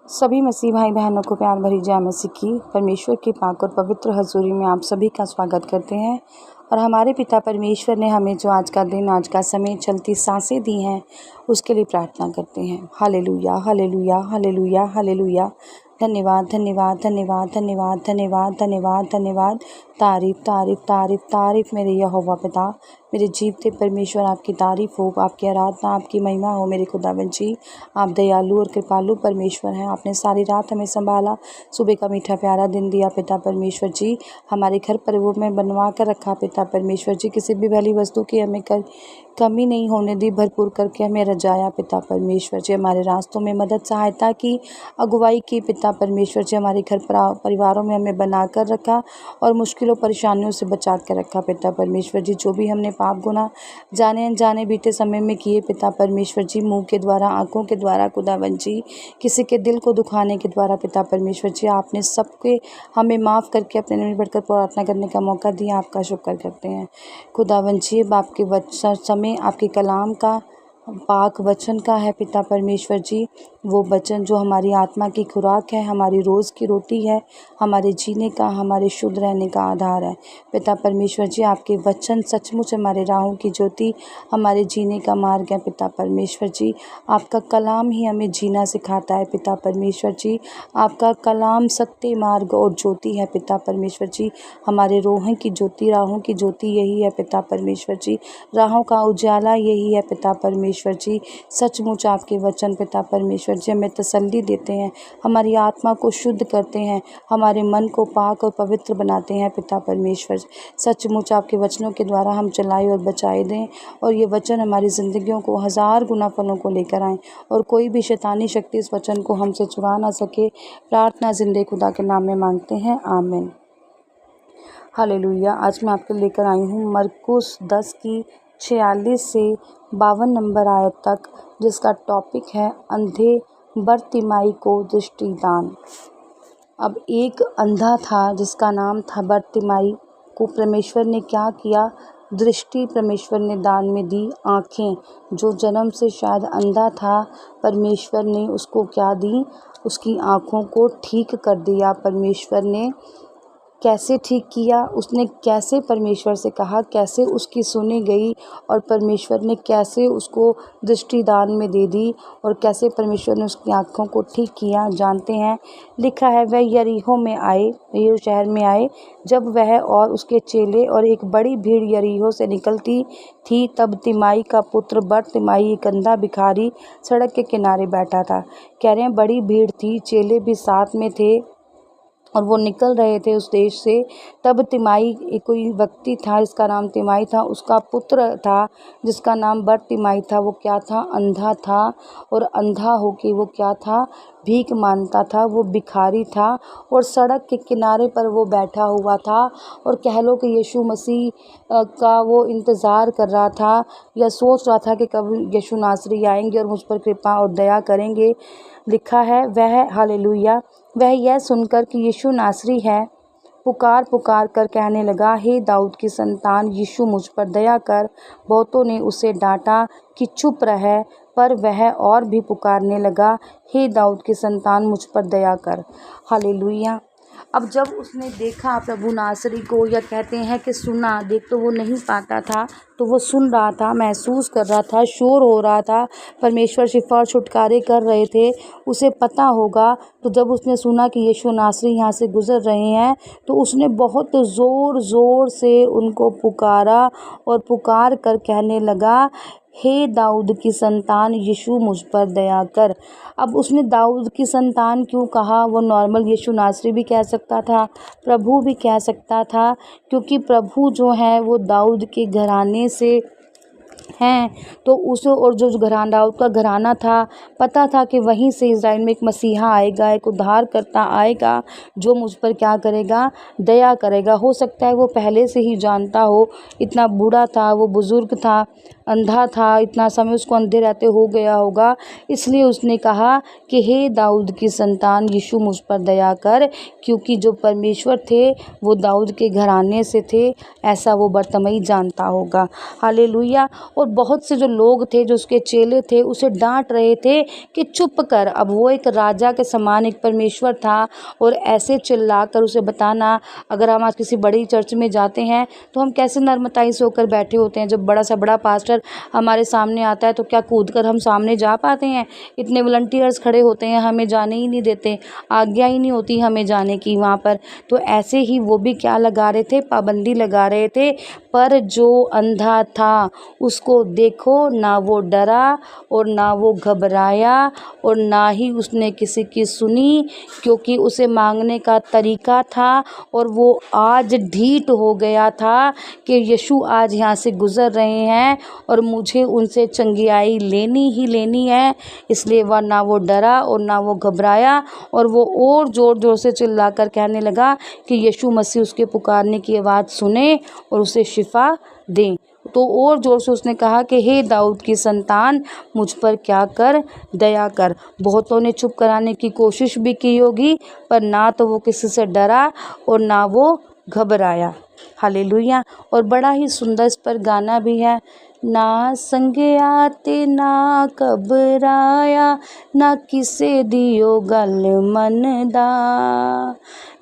सभी मसीह भाई बहनों को प्यार भरी जय मसीह की। परमेश्वर की पाक और पवित्र हजूरी में आप सभी का स्वागत करते हैं। और हमारे पिता परमेश्वर ने हमें जो आज का दिन, आज का समय, चलती सांसें दी हैं, उसके लिए प्रार्थना करते हैं। Hallelujah, hallelujah, hallelujah, hallelujah. धन्यवाद, धन्यवाद, धन्यवाद, धन्यवाद, धन्यवाद, धन्यवाद, धन्यवाद। तारीफ़, तारीफ़, तारीफ़, तारीफ़ मेरे यहोवा पिता, मेरे जीवते परमेश्वर, आपकी तारीफ़ हो, आपकी आराधना, आपकी महिमा हो मेरे खुदावंद जी। आप दयालु और कृपालु परमेश्वर हैं। आपने सारी रात हमें संभाला, सुबह का मीठा प्यारा दिन दिया पिता परमेश्वर जी। हमारे घर परिवार में बनवा कर रखा पिता परमेश्वर जी। किसी भी भली वस्तु की हमें कमी नहीं होने दी, भरपूर करके हमें रजाया पिता परमेश्वर जी। हमारे रास्तों में मदद सहायता की, अगुवाई की पिता परमेश्वर जी। हमारे घर परिवारों में हमें बना कर रखा और मुश्किलों परेशानियों से बचा कर रखा पिता परमेश्वर जी। जो भी हमने पाप गुनाह जाने अनजाने बीते समय में किए पिता परमेश्वर जी, मुंह के द्वारा, आंखों के द्वारा खुदावंद जी, किसी के दिल को दुखाने के द्वारा पिता परमेश्वर जी, आपने सबके हमें माफ़ करके अपने नाम में बढ़कर प्रार्थना करने का मौका दिया। आपका शुक्र करते हैं खुदावंद जी। अब आपके समय, आपके कलाम का, पाक वचन का है पिता परमेश्वर जी। वो वचन जो हमारी आत्मा की खुराक है, हमारी रोज़ की रोटी है, हमारे जीने का, हमारे शुद्ध रहने का आधार है पिता परमेश्वर जी। आपके वचन सचमुच हमारे राहों की ज्योति, हमारे जीने का मार्ग है पिता परमेश्वर जी। आपका कलाम ही हमें जीना सिखाता है पिता परमेश्वर जी। आपका कलाम सत्य, मार्ग और ज्योति है पिता परमेश्वर जी। हमारे रोहों की ज्योति, राहों की ज्योति यही है पिता परमेश्वर जी। राहों का उजाला यही है पिता परमेश्वर जी। सचमुच आपके वचन पिता परमेश्वर जी हमें तसल्ली देते हैं, हमारी आत्मा को शुद्ध करते हैं, हमारे मन को पाक और पवित्र बनाते हैं पिता परमेश्वर। सचमुच आपके वचनों के द्वारा हम चलाए और बचाए दें, और ये वचन हमारी ज़िंदगियों को 1000 गुना फलों को लेकर आएँ, और कोई भी शैतानी शक्ति इस वचन को हमसे चुरा ना सके। प्रार्थना जिंदे खुदा के नाम में मांगते हैं, आमीन। हालेलुया। आज मैं आपके लेकर आई हूँ मरकुस 10 की 46 से 52 नंबर आयत तक, जिसका टॉपिक है अंधे बरतिमाई को दृष्टिदान। अब एक अंधा था जिसका नाम था बरतिमाई, को परमेश्वर ने क्या किया? दृष्टि परमेश्वर ने दान में दी। आँखें, जो जन्म से शायद अंधा था, परमेश्वर ने उसको क्या दी? उसकी आँखों को ठीक कर दिया परमेश्वर ने। कैसे ठीक किया? उसने कैसे परमेश्वर से कहा, कैसे उसकी सुनी गई, और परमेश्वर ने कैसे उसको दृष्टिदान में दे दी, और कैसे परमेश्वर ने उसकी आँखों को ठीक किया, जानते हैं। लिखा है, वह यरीहो में आए, यरीहो शहर में आए। जब वह और उसके चेले और एक बड़ी भीड़ यरीहो से निकलती थी, तब तिमाई का पुत्र बरतिमाई, एक अंधा भिखारी, सड़क के किनारे बैठा था। कह रहे हैं बड़ी भीड़ थी, चेले भी साथ में थे और वो निकल रहे थे उस देश से। तब तिमाई, एक कोई व्यक्ति था जिसका नाम तिमाई था, उसका पुत्र था जिसका नाम बरतिमाई था। वो क्या था? अंधा था। और अंधा होके वो क्या था? भीख मांगता था, वो भिखारी था, और सड़क के किनारे पर वो बैठा हुआ था, और कह लो कि यीशु मसीह का वो इंतज़ार कर रहा था, या सोच रहा था कि कब यीशु नासरी आएंगे और मुझ पर कृपा और दया करेंगे। लिखा है, वह, हालेलुया, वह यह सुनकर कि यीशु नासरी है, पुकार पुकार कर कहने लगा, हे दाऊद की संतान, यीशु मुझ पर दया कर। बहुतों ने उसे डांटा कि चुप रह, पर वह और भी पुकारने लगा, हे दाऊद की संतान, मुझ पर दया कर। हालेलुया। अब जब उसने देखा प्रभु नासरी को, या कहते हैं कि सुना, देख तो वो नहीं पाता था, तो वो सुन रहा था, महसूस कर रहा था, शोर हो रहा था, परमेश्वर शिफा और छुटकारे कर रहे थे, उसे पता होगा। तो जब उसने सुना कि यीशु नासरी यहाँ से गुज़र रहे हैं, तो उसने बहुत ज़ोर ज़ोर से उनको पुकारा, और पुकार कर कहने लगा, हे दाऊद की संतान, यीशु मुझ पर दया कर। अब उसने दाऊद की संतान क्यों कहा? वो नॉर्मल यीशु नासरी भी कह सकता था, प्रभु भी कह सकता था, क्योंकि प्रभु जो है वो दाऊद के घराने से हैं। तो उसे, और जो घराना, दाऊद का घराना था, पता था कि वहीं से इज़राइल में एक मसीहा आएगा, एक उद्धारकर्ता आएगा, जो मुझ पर क्या करेगा? दया करेगा। हो सकता है वो पहले से ही जानता हो, इतना बूढ़ा था, वो बुज़ुर्ग था, अंधा था, इतना समय उसको अंधे रहते हो गया होगा, इसलिए उसने कहा कि हे दाऊद की संतान यीशु मुझ पर दया कर, क्योंकि जो परमेश्वर थे वो दाऊद के घराने से थे, ऐसा वो बरतिमाई जानता होगा। हालेलुया। और बहुत से जो लोग थे, जो उसके चेले थे, उसे डांट रहे थे कि चुप कर। अब वो एक राजा के समान एक परमेश्वर था और ऐसे चिल्लाकर उसे बताना, अगर हम आज किसी बड़ी चर्च में जाते हैं तो हम कैसे नर्मताई से होकर बैठे होते हैं। जब बड़ा सा बड़ा पास्टर हमारे सामने आता है तो क्या कूदकर हम सामने जा पाते हैं? इतने वॉलंटियर्स खड़े होते हैं, हमें जाने ही नहीं देते, आज्ञा ही नहीं होती हमें जाने की वहाँ पर। तो ऐसे ही वो भी क्या लगा रहे थे, पाबंदी लगा रहे थे। पर जो अंधा था उसको देखो, ना वो डरा और ना वो घबराया और ना ही उसने किसी की सुनी, क्योंकि उसे मांगने का तरीका था और वो आज ढीठ हो गया था कि यीशु आज यहाँ से गुज़र रहे हैं और मुझे उनसे चंगियाई लेनी ही लेनी है। इसलिए वह ना वो डरा और ना वो घबराया और वो और ज़ोर ज़ोर से चिल्लाकर कहने लगा कि यीशु मसीह उसके पुकारने की आवाज़ सुने और उसे शिफा दें। तो और ज़ोर से उसने कहा कि हे दाऊद की संतान मुझ पर क्या कर, दया कर। बहुतों ने चुप कराने की कोशिश भी की होगी, पर ना तो वो किसी से डरा और ना वो घबराया। हालेलुया। और बड़ा ही सुंदर इस पर गाना भी है, ना संगे आते ना घबराया, ना किसे दियो गल मन दा,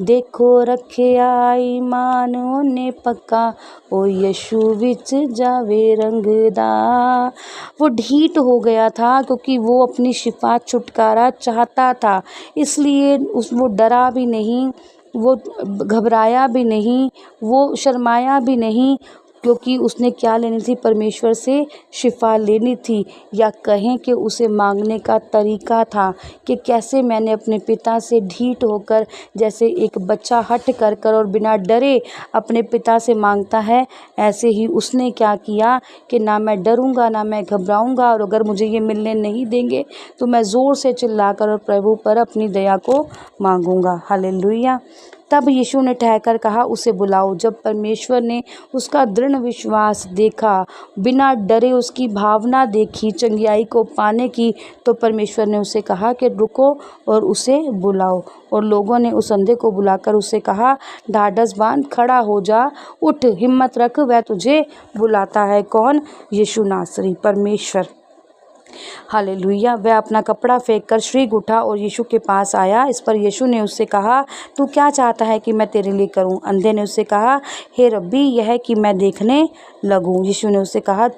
देखो रखिया ईमान ओने पक्का, ओ यीशु विच जावे रंगदा। वो ढीठ हो गया था क्योंकि वो अपनी शिफा छुटकारा चाहता था, इसलिए वो डरा भी नहीं, वो घबराया भी नहीं, वो शर्माया भी नहीं, क्योंकि उसने क्या लेनी थी, परमेश्वर से शिफा लेनी थी, या कहें कि उसे मांगने का तरीका था कि कैसे मैंने अपने पिता से ढीठ होकर, जैसे एक बच्चा हट कर और बिना डरे अपने पिता से मांगता है, ऐसे ही उसने क्या किया कि ना मैं डरूंगा ना मैं घबराऊंगा, और अगर मुझे ये मिलने नहीं देंगे तो मैं ज़ोर से चिल्लाकर और प्रभु पर अपनी दया को मांगूंगा। हालेलुया। तब यीशु ने ठहरकर कहा, उसे बुलाओ। जब परमेश्वर ने उसका दृढ़ विश्वास देखा, बिना डरे उसकी भावना देखी चंगियाई को पाने की, तो परमेश्वर ने उसे कहा कि रुको और उसे बुलाओ। और लोगों ने उस अंधे को बुलाकर उससे कहा, ढाढ़स बांध, खड़ा हो जा, उठ, हिम्मत रख, वह तुझे बुलाता है। कौन? यीशु नासरी, परमेश्वर। हालेलुया। वह अपना कपड़ा फेंक कर शीघ्र उठा और यीशु के पास आया। इस पर यीशु ने उससे कहा, तू क्या चाहता है कि मैं तेरे लिए करूं? अंधे ने उससे कहा, हे रब्बी, यह है कि मैं देखने लगूं। यीशु ने उससे कहा,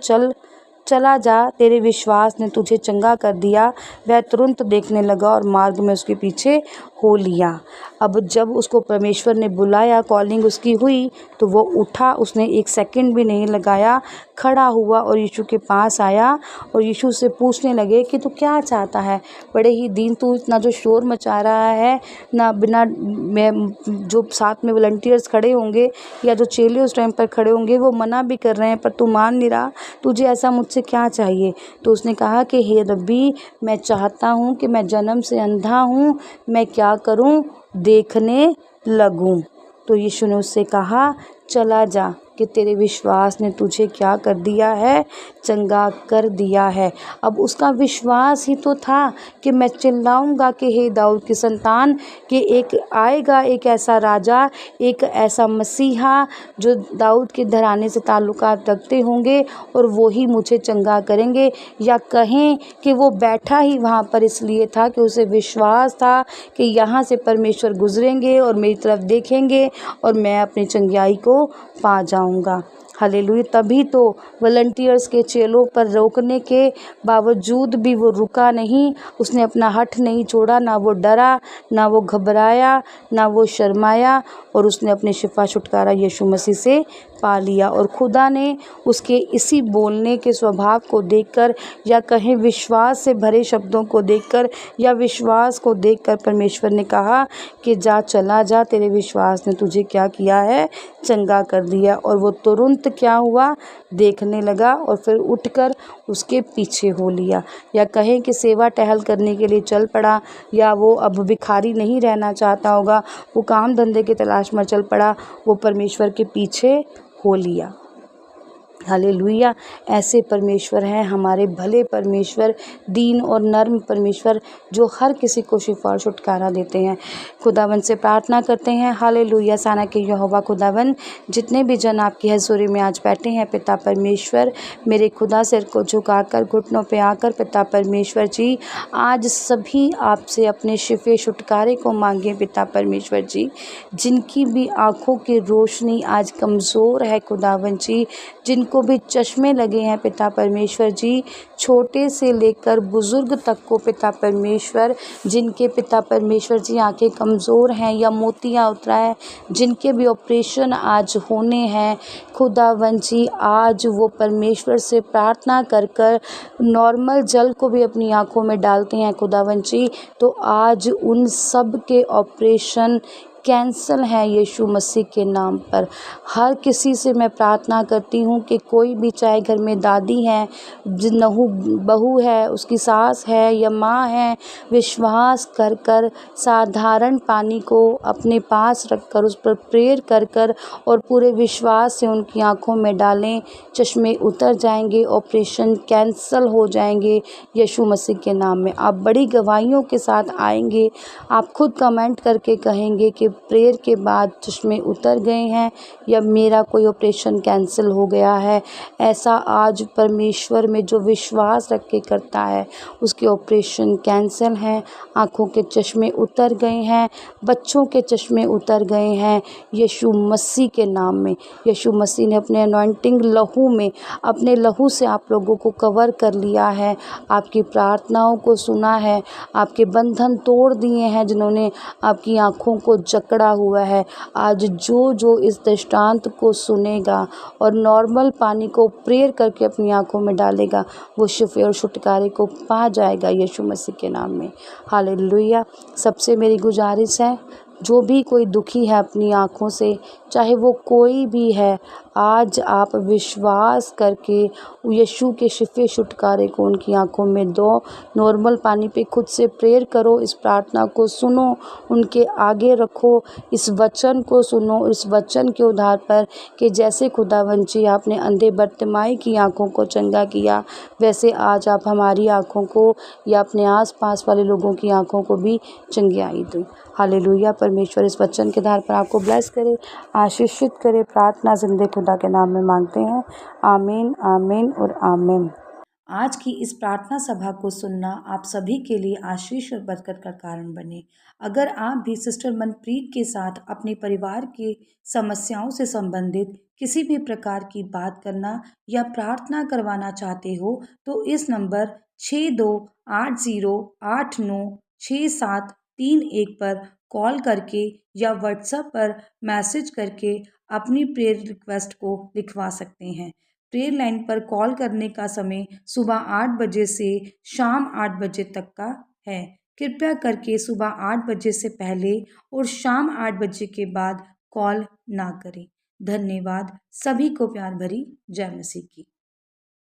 चला जा, तेरे विश्वास ने तुझे चंगा कर दिया। वह तुरंत देखने लगा और मार्ग में उसके पीछे हो लिया। अब जब उसको परमेश्वर ने बुलाया, कॉलिंग उसकी हुई, तो वो उठा, उसने एक सेकंड भी नहीं लगाया, खड़ा हुआ और यीशु के पास आया और यीशु से पूछने लगे कि तू क्या चाहता है? बड़े ही दिन तू इतना जो शोर मचा रहा है, ना बिना मैं जो साथ में वॉलंटियर्स खड़े होंगे या जो चेले उस टाइम पर खड़े होंगे वो मना भी कर रहे हैं, पर तू मान नहीं रहा, तुझे ऐसा मुझसे क्या चाहिए? तो उसने कहा कि हे रब्बी, मैं चाहता हूँ कि मैं जन्म से अंधा हूँ, मैं क्या करूँ? देखने लगूँ। तो यीशु ने उससे कहा, चला जा, कि तेरे विश्वास ने तुझे क्या कर दिया है? चंगा कर दिया है। अब उसका विश्वास ही तो था कि मैं चिल्लाऊंगा कि हे दाऊद की संतान, कि एक आएगा, एक ऐसा राजा, एक ऐसा मसीहा जो दाऊद के घराने से ताल्लुकात रखते होंगे और वो ही मुझे चंगा करेंगे। या कहें कि वो बैठा ही वहाँ पर इसलिए था कि उसे विश्वास था कि यहाँ से परमेश्वर गुजरेंगे और मेरी तरफ देखेंगे और मैं अपनी चंगाई को पा जाऊंगा। हालेलुया। तभी तो वॉलंटियर्स के चेलों पर रोकने के बावजूद भी वो रुका नहीं, उसने अपना हठ नहीं छोड़ा, ना वो डरा, ना वो घबराया, ना वो शर्माया, और उसने अपने शिफा छुटकारा यीशु मसीह से पा लिया। और खुदा ने उसके इसी बोलने के स्वभाव को देखकर, या कहें विश्वास से भरे शब्दों को देखकर, या विश्वास को देखकर परमेश्वर ने कहा कि जा, चला जा, तेरे विश्वास ने तुझे क्या किया है? चंगा कर दिया। और वो तुरंत क्या हुआ? देखने लगा और फिर उठकर उसके पीछे हो लिया। या कहें कि सेवा टहल करने के लिए चल पड़ा, या वो अब भिखारी नहीं रहना चाहता होगा, वो काम धंधे की तलाश में चल पड़ा, वो परमेश्वर के पीछे हो लिया। हालेलुया। ऐसे परमेश्वर हैं हमारे भले परमेश्वर, दीन और नर्म परमेश्वर, जो हर किसी को शिफा और छुटकारा देते हैं। खुदावन से प्रार्थना करते हैं, हालेलुया। साना के यहोवा खुदावन, जितने भी जन आपकी हजूरी में आज बैठे हैं पिता परमेश्वर, मेरे खुदा सिर को झुकाकर घुटनों पे आकर पिता परमेश्वर जी, आज सभी आपसे अपने शिफे छुटकारे को मांगे पिता परमेश्वर जी। जिनकी भी आँखों की रोशनी आज कमज़ोर है खुदावन जी, जिनको भी चश्मे लगे हैं पिता परमेश्वर जी, छोटे से लेकर बुज़ुर्ग तक को पिता परमेश्वर, जिनके पिता परमेश्वर जी आंखें कमज़ोर हैं या मोतियाँ उतरा है, जिनके भी ऑपरेशन आज होने हैं खुदावन जी, आज वो परमेश्वर से प्रार्थना कर कर नॉर्मल जल को भी अपनी आँखों में डालते हैं खुदावन जी, तो आज उन सब के ऑपरेशन कैंसल है यीशु मसीह के नाम पर। हर किसी से मैं प्रार्थना करती हूँ कि कोई भी, चाहे घर में दादी हैं, नहू बहू है, उसकी सास है या माँ है, विश्वास कर कर साधारण पानी को अपने पास रख कर उस पर प्रेयर कर कर और पूरे विश्वास से उनकी आँखों में डालें, चश्मे उतर जाएंगे, ऑपरेशन कैंसल हो जाएंगे यीशु मसीह के नाम में। आप बड़ी गवाहियों के साथ आएंगे, आप खुद कमेंट करके कहेंगे कि प्रेयर के बाद चश्मे उतर गए हैं या मेरा कोई ऑपरेशन कैंसिल हो गया है। ऐसा आज परमेश्वर में जो विश्वास रख के करता है उसके ऑपरेशन कैंसिल हैं, आँखों के चश्मे उतर गए हैं, बच्चों के चश्मे उतर गए हैं यीशु मसीह के नाम में। यीशु मसीह ने अपने अनॉइंटिंग लहू में, अपने लहू से आप लोगों को कवर कर लिया है, आपकी प्रार्थनाओं को सुना है, आपके बंधन तोड़ दिए हैं जिन्होंने आपकी आँखों को जकड़ा हुआ है। आज जो जो इस दृष्टांत को सुनेगा और नॉर्मल पानी को प्रेयर करके अपनी आँखों में डालेगा, वो शिफे और छुटकारे को पा जाएगा यीशु मसीह के नाम में। हालेलुया। सबसे मेरी गुजारिश है, जो भी कोई दुखी है अपनी आँखों से, चाहे वो कोई भी है, आज आप विश्वास करके यीशु के शिफे छुटकारे को उनकी आँखों में दो। नॉर्मल पानी पे खुद से प्रेयर करो, इस प्रार्थना को सुनो, उनके आगे रखो, इस वचन को सुनो, इस वचन के आधार पर कि जैसे खुदावंद जी आपने अंधे बर्तिमाई की आँखों को चंगा किया, वैसे आज आप हमारी आँखों को या अपने आस-पास वाले लोगों की आँखों को भी चंगियाई दें। हालेलुया। परमेश्वर इस वचन के आधार पर आपको ब्लेस करे, आशीषित करे। प्रार्थना जिंदे खुदा के नाम में मांगते हैं। आमीन, आमीन और आमीन। आज की इस प्रार्थना सभा को सुनना आप सभी के लिए आशीष और बरकत का कारण बने। अगर आप भी सिस्टर मनप्रीत के साथ अपने परिवार की समस्याओं से संबंधित किसी भी प्रकार की बात करना या प्रार्थना करवाना चाहते हो, तो इस नंबर 6280896731 पर कॉल करके या व्हाट्सएप पर मैसेज करके अपनी प्रेयर रिक्वेस्ट को लिखवा सकते हैं। प्रेयर लाइन पर कॉल करने का समय सुबह 8 बजे से शाम 8 बजे तक का है। कृपया करके सुबह 8 बजे से पहले और शाम 8 बजे के बाद कॉल ना करें। धन्यवाद। सभी को प्यार भरी जय मसीह की।